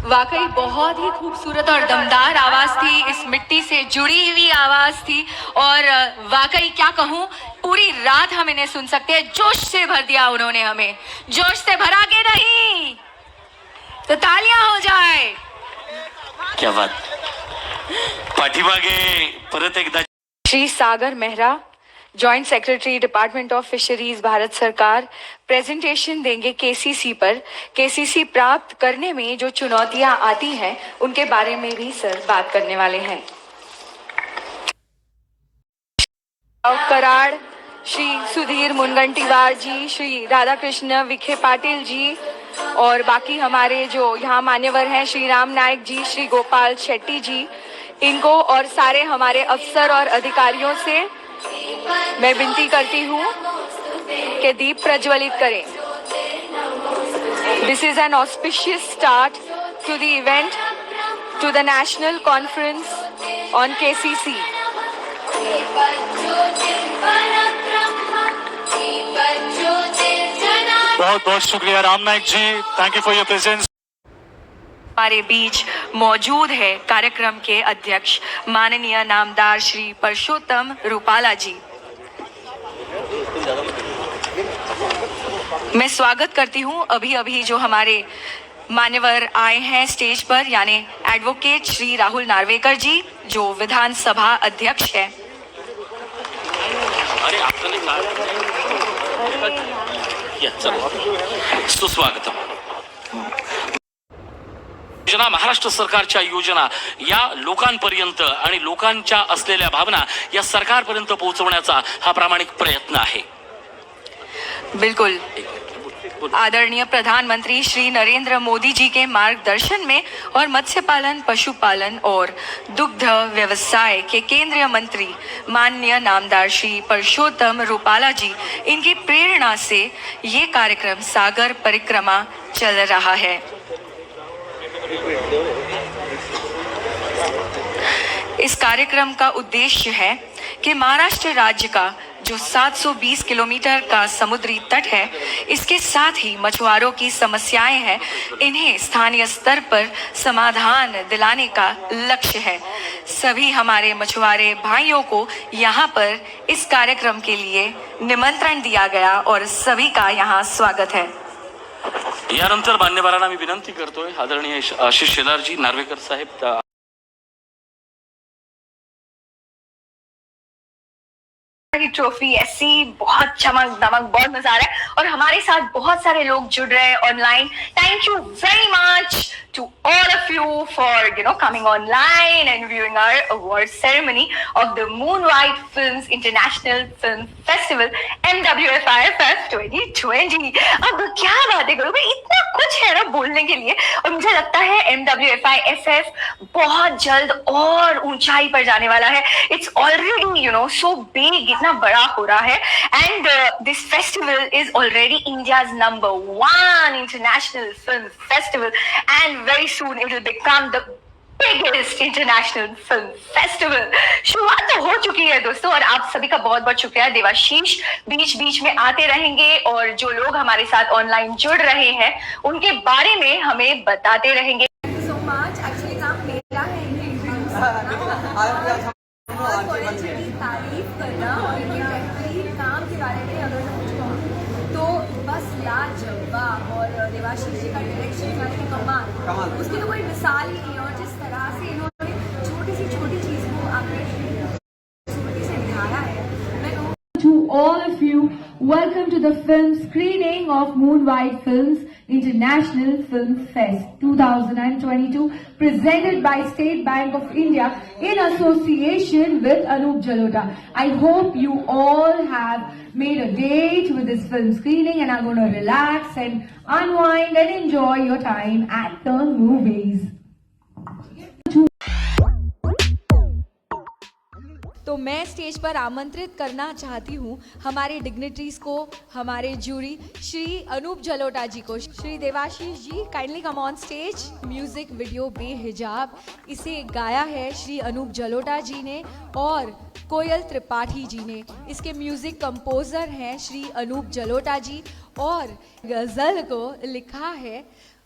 वाकई बहुत ही खूबसूरत और दमदार आवाज थी, इस मिट्टी से जुड़ी हुई आवाज थी और वाकई क्या कहूँ, पूरी रात हम इन्हें सुन सकते हैं। जोश से भर दिया उन्होंने हमें, जोश से भरा के नहीं तो तालियां हो जाए। क्या बात। पाठीमागे परत एकदा Shri Sagar Mehra, joint secretary department of fisheries, Bharat सरकार, प्रेजेंटेशन देंगे केसीसी पर। केसीसी प्राप्त करने में जो चुनौतियां आती हैं उनके बारे में भी सर बात करने वाले हैं। कराड़ श्री सुधीर मुनगंटीवार जी, श्री राधा कृष्ण विखे पाटिल जी और बाकी हमारे जो यहाँ मान्यवर हैं, श्री राम नायक जी, श्री गोपाल शेट्टी जी, इनको और सारे हमारे अफसर और अधिकारियों से मैं विनती करती हूँ कि दीप प्रज्वलित करें। This is an auspicious start to the event, to the national conference on KCC. बहुत बहुत शुक्रिया Ram Nayak ji, thank you for your presence. हमारे बीच मौजूद है कार्यक्रम के अध्यक्ष माननीय नामदार श्री परशोत्तम रूपाला जी। मैं स्वागत करती हूं अभी जो हमारे मान्यवर आए हैं स्टेज पर, यानी एडवोकेट श्री राहुल नार्वेकर जी जो विधानसभा अध्यक्ष हैं। सुस्वागतम। योजना, महाराष्ट्र सरकारच्या योजना या लोकांपर्यंत आणि लोकांच्या असलेल्या भावना या सरकारपर्यंत पोहोचवण्याचा हा प्रामाणिक प्रयत्न आहे। बिल्कुल। आदरणीय प्रधानमंत्री श्री नरेंद्र मोदी जी के मार्गदर्शन में और मत्स्य पालन, पशुपालन और दुग्ध व्यवसाय के केंद्रीय मंत्री माननीय नामदार श्री परशोत्तम रूपाला जी, इनकी प्रेरणा से ये कार्यक्रम सागर परिक्रमा चल रहा है। इस कार्यक्रम का उद्देश्य है कि महाराष्ट्र राज्य का जो 720 किलोमीटर का समुद्री तट है, इसके साथ ही मछुआरों की समस्याएं हैं, इन्हें स्थानीय स्तर पर समाधान दिलाने का लक्ष्य है। सभी हमारे मछुआरे भाइयों को यहाँ पर इस कार्यक्रम के लिए निमंत्रण दिया गया और सभी का यहाँ स्वागत है। यानंतर मान्यवरांना मी विनंती करतोय, आदरणीय आशिष शेलार जी, नार्वेकर साहेब, ट्रॉफी ऐसी बहुत चमक दमक, बहुत मजा आ रहा है और हमारे साथ बहुत सारे लोग जुड़ रहे हैं online. Thank you very much to all of you for coming online and viewing our award ceremony of the Moonlight Films International Film Festival MWFIFF 2020। अब क्या बातें करूं मैं, इतना कुछ है ना बोलने के लिए और मुझे लगता है MWFIFF बहुत जल्द और ऊंचाई पर जाने वाला है। It's already so big, इतना बड़ा हो रहा है and this festival is already India's #1 international film festival and very soon it will become the biggest international film festival। शुरुआत तो हो चुकी है दोस्तों और आप सभी का बहुत बहुत शुक्रिया। देवाशीष बीच बीच में आते रहेंगे और जो लोग हमारे साथ ऑनलाइन जुड़ रहे हैं उनके बारे में हमें बताते रहेंगे। So much. एक्चुअली काम मेरा है तारीफ करना और इनके बेहतरीन काम के बारे में अगर मैं कुछ कहूँ तो बस लाजवाब और देवाशीष जी का डायरेक्शन जो है कमाल, उसकी तो कोई मिसाल ही नहीं है। और जिस तरह से इन्होंने छोटी सी छोटी चीज़ को आपने खूबसूरती से दिखाया है, मैं कहूँ to all of you, welcome to the film screening of Moonlight Films International Film Fest 2022 presented by State Bank of India in association with Anup Jalota. I hope you all have made a date with this film screening and are going to relax and unwind and enjoy your time at the movies. तो मैं stage पर आमंत्रित करना चाहती हूँ हमारे dignitaries को, हमारे जूरी श्री अनूप जलोटा जी को। Shri Devashish ji kindly come on stage. Music video Behijab इसे गाया है श्री अनूप जलोटा जी ने और कोयल त्रिपाठी जी ने। इसके म्यूजिक कंपोजर हैं श्री अनूप जलोटा जी और गज़ल को लिखा है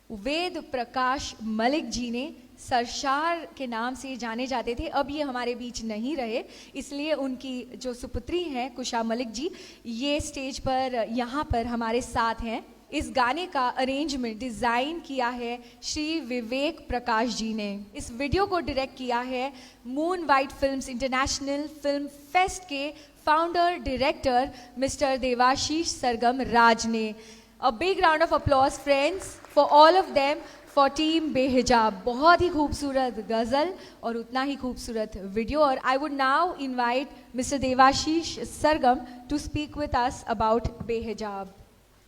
वेद प्रकाश मलिक जी ने सरशार के नाम से जाने जाते थे, अब ये हमारे बीच नहीं रहे, इसलिए उनकी जो सुपुत्री हैं कुशा मलिक जी, ये स्टेज पर यहाँ पर हमारे साथ हैं। इस गाने का अरेंजमेंट डिज़ाइन किया है श्री विवेक प्रकाश जी ने। इस वीडियो को डायरेक्ट किया है moon white films international film fest के founder director mister Devashish Sargam Raj ने। A big round of applause friends for all of them for team Behijab. बहुत ही खूबसूरत गज़ल और उतना ही खूबसूरत वीडियो। और I would now invite mister Devashish Sargam to speak with us about Behijab.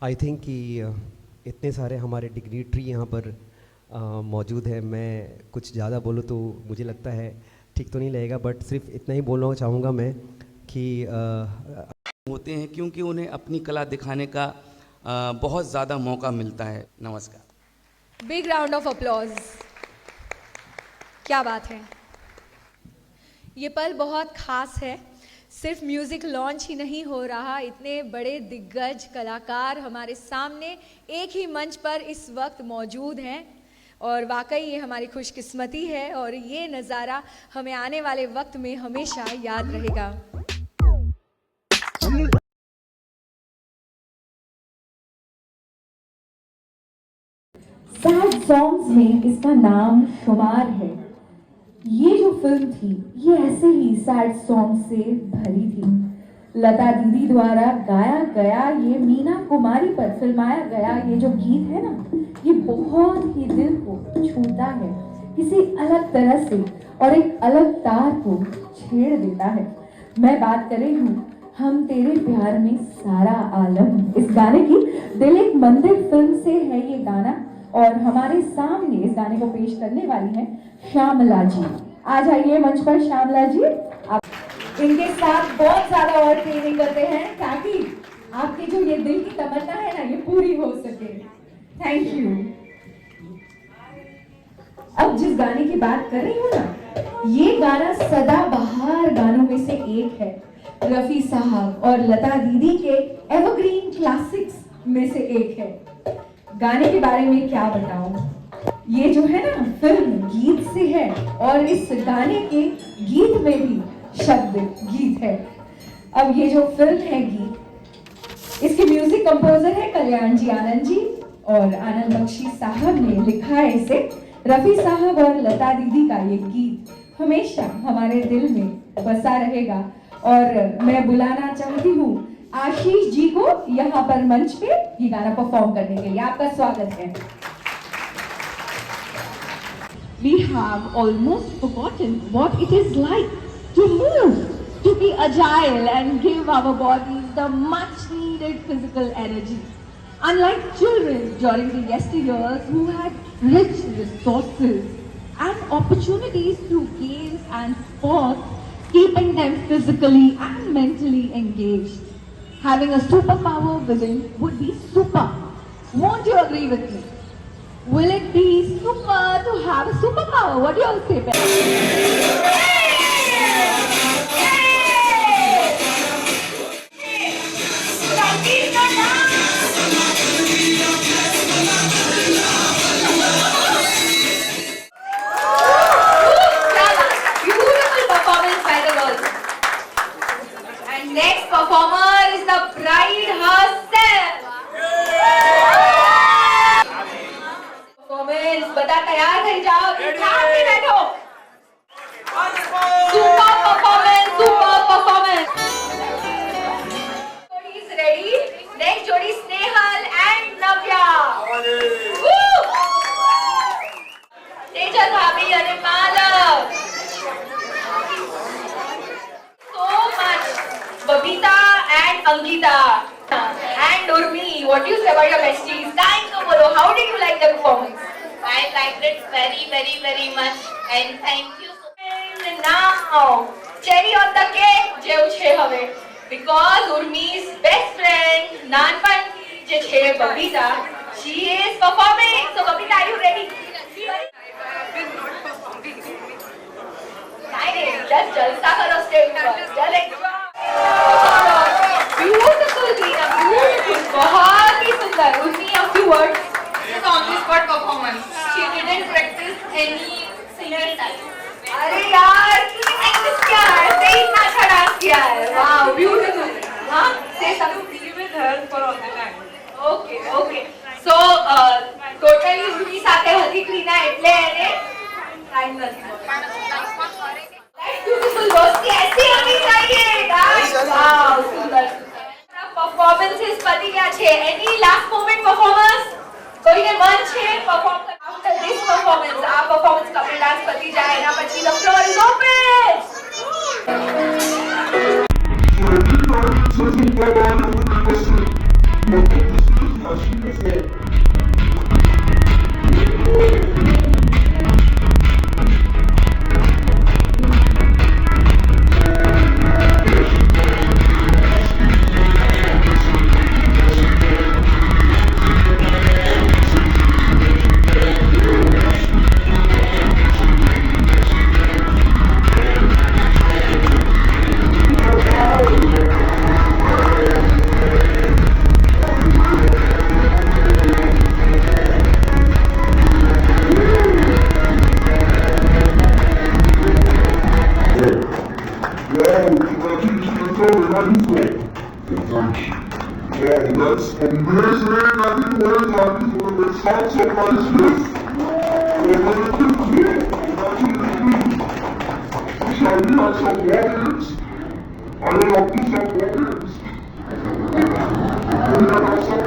I think कि इतने सारे हमारे डिग्निटरी यहाँ पर मौजूद हैं, मैं कुछ ज़्यादा बोलूँ तो मुझे लगता है ठीक तो नहीं लगेगा, बट सिर्फ इतना ही बोलना चाहूँगा मैं कि होते हैं क्योंकि उन्हें अपनी कला दिखाने का बहुत ज़्यादा मौका मिलता है। नमस्कार। Big round of applause. क्या बात है, ये पल बहुत खास है। सिर्फ म्यूज़िक लॉन्च ही नहीं हो रहा, इतने बड़े दिग्गज कलाकार हमारे सामने एक ही मंच पर इस वक्त मौजूद हैं और वाकई ये हमारी खुशकिस्मती है और ये नज़ारा हमें आने वाले वक्त में हमेशा याद रहेगा। सैड सॉन्ग्स में इसका नाम शुमार है। ये जो फिल्म थी ये ऐसे ही सैड सॉन्ग से भरी थी। लता दीदी द्वारा गाया गया ये मीना कुमारी पर फिल्माया गया ये जो गीत है ना, ये बहुत ही दिल को छूता है, किसी अलग तरह से और एक अलग तार को छेड़ देता है। मैं बात कर रही हूँ हम तेरे प्यार में सारा आलम। इस गाने की दिल एक मंदिर फिल्म से है ये गाना और हमारे सामने इस गाने को पेश करने वाली हैं श्यामला जी। आ जाइए मंच पर श्यामला जी। आप इनके साथ बहुत ज्यादा और ट्रेनिंग करते हैं ताकि आपकी जो ये दिल की तमन्ना है ना ये पूरी हो सके। Thank you. अब जिस गाने की बात कर रही हूँ ना, ये गाना सदाबहार गानों में से एक है। रफी साहब और लता दीदी के एवरग्रीन क्लासिक्स में से एक है। गाने के बारे में क्या बताऊं, ये जो है ना फिल्म गीत से है और इस गाने के गीत में भी शब्द गीत है। अब ये जो फिल्म है गीत, इसके म्यूजिक कंपोजर है कल्याण जी आनंद जी और आनंद बख्शी साहब ने लिखा है इसे। रफी साहब और लता दीदी का ये गीत हमेशा हमारे दिल में बसा रहेगा और मैं बुलाना चाहती हूँ आशीष जी को यहाँ पर मंच पे ये गाना परफॉर्म करने के लिए। आपका स्वागत है। We have almost forgotten what it is like to move, to be agile and give our bodies the much needed physical energy. Unlike children during the yesteryears who had rich resources and opportunities through games and sports, keeping them physically and mentally engaged. Having a superpower within would be super. Won't you agree with me? Will it be super to have a superpower? What do you all say, Ben? Beautiful performance by the girls. And next performer is the bride herself. Performance, बता तैयार कर जाओ, ध्यान से बैठो। Super performance, super performance. Jodi is ready. Next jodi Snehal and Navya. Woo! Tejas Bhabhi and Malak. So much. Babita and Angita. And Urmi, what do you say about your besties? Time to follow. How did you like the performance? I liked it very much and thank you. And now, cherry on the cake, જેવું છે હવે. Because Urmi's best friend, નાનપણથી જે છે Babita, she is performing. So Babita, are you ready? नहीं, just जलसा करो stage पर. चल enjoy. Beautiful, Tina, beautiful. बहुत ही सुंदर. Urmi, a few words. On the spot performance performance. She didn't practice any singer style. अरे यार तूने practice किया है, सही इतना अच्छा डांस किया है, wow, beautiful. हाँ, say something. Be with her for all the time. Okay, okay. So, totally Urvi સાથે હતી ક્રીના એટલે એને time નથી મળ્યો. That's beautiful. दोस्ती ऐसी होनी चाहिए. Guys, wow, सुंदर. Performances પતી ગયા છે. Any last moment performance? કોઈને મન છે perform after this performance? આ performance couple dance પતી જાય એના પછી the floor is open. That's amazing. I didn't realize I was going to sound so like this. Shall we have some walk-ins? I don't know, do some walk-ins. We can have some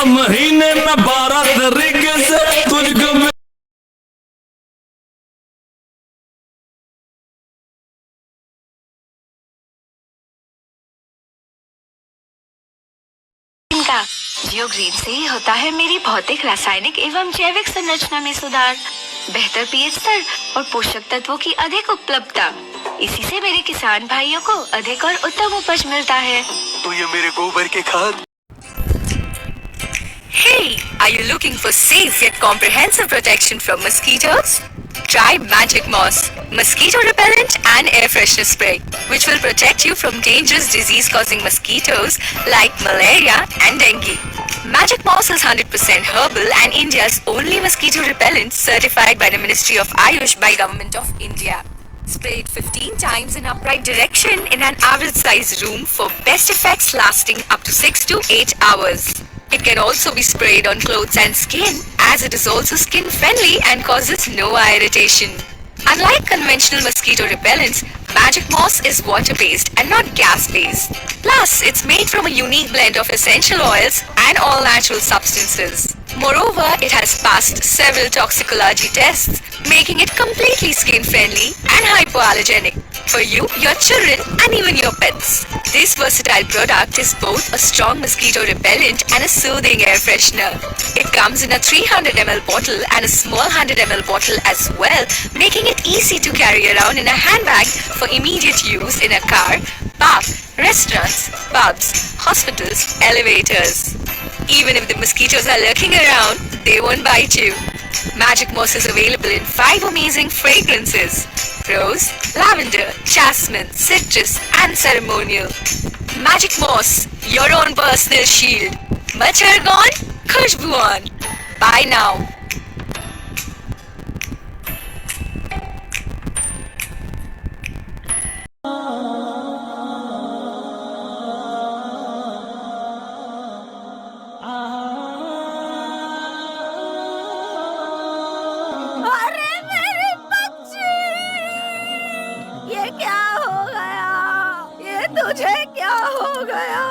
महीने में 12 तरीके से तुझको इनका जियोग्रीन से ही होता है मेरी भौतिक, रासायनिक एवं जैविक संरचना में सुधार, बेहतर पीएच स्तर और पोषक तत्वों की अधिक उपलब्धता। इसी से मेरे किसान भाइयों को अधिक और उत्तम उपज मिलता है। तो ये मेरे गोबर के खाद। Hey, are you looking for safe yet comprehensive protection from mosquitoes? Try Magic Moss, mosquito repellent and air freshener spray, which will protect you from dangerous disease-causing mosquitoes like malaria and dengue. Magic Moss is 100% herbal and India's only mosquito repellent certified by the Ministry of Ayush by Government of India. Spray it 15 times in upright direction in an average-sized room for best effects lasting up to 6 to 8 hours. It can also be sprayed on clothes and skin, as it is also skin friendly and causes no eye irritation. Unlike conventional mosquito repellents, Magic Moss is water-based and not gas-based. Plus, it's made from a unique blend of essential oils and all-natural substances. Moreover, it has passed several toxicology tests, making it completely skin-friendly and hypoallergenic for you, your children, and even your pets. This versatile product is both a strong mosquito repellent and a soothing air freshener. It comes in a 300 ml bottle and a small 100 ml bottle as well, making it easy to carry around in a handbag for immediate use in a car, park, restaurants, pubs, hospitals, elevators. Even if the mosquitoes are lurking around, they won't bite you. Magic Moss is available in 5 amazing fragrances: rose, lavender, jasmine, citrus, and ceremonial. Magic Moss, your own personal shield. Machhar gone, khushbu on. Buy now. अरे मेरे बच्चे, ये क्या हो गया? ये तुझे क्या हो गया?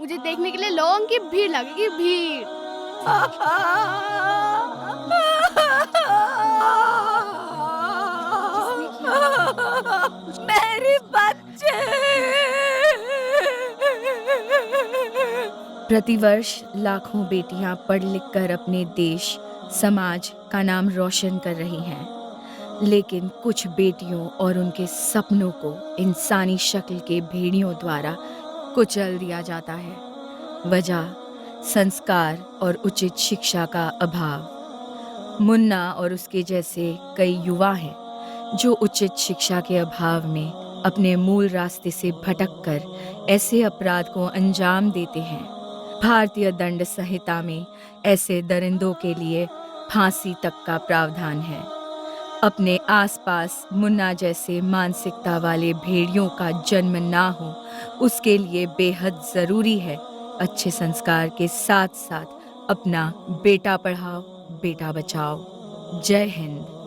मुझे देखने के लिए लोगों की भीड़ लगेगी, भीड़। मेरी बच्चे। प्रतिवर्ष लाखों बेटियां पढ़ लिख कर अपने देश समाज का नाम रोशन कर रही हैं, लेकिन कुछ बेटियों और उनके सपनों को इंसानी शक्ल के भेड़ियों द्वारा कुचल दिया जाता है। वजह संस्कार और उचित शिक्षा का अभाव। मुन्ना और उसके जैसे कई युवा हैं जो उचित शिक्षा के अभाव में अपने मूल रास्ते से भटककर ऐसे अपराध को अंजाम देते हैं। भारतीय दंड संहिता में ऐसे दरिंदों के लिए फांसी तक का प्रावधान है। अपने आसपास मुन्ना जैसे मानसिकता वाले भेड़ियों का जन्म ना हो, उसके लिए बेहद ज़रूरी है अच्छे संस्कार के साथ साथ अपना बेटा पढ़ाओ, बेटा बचाओ। जय हिंद।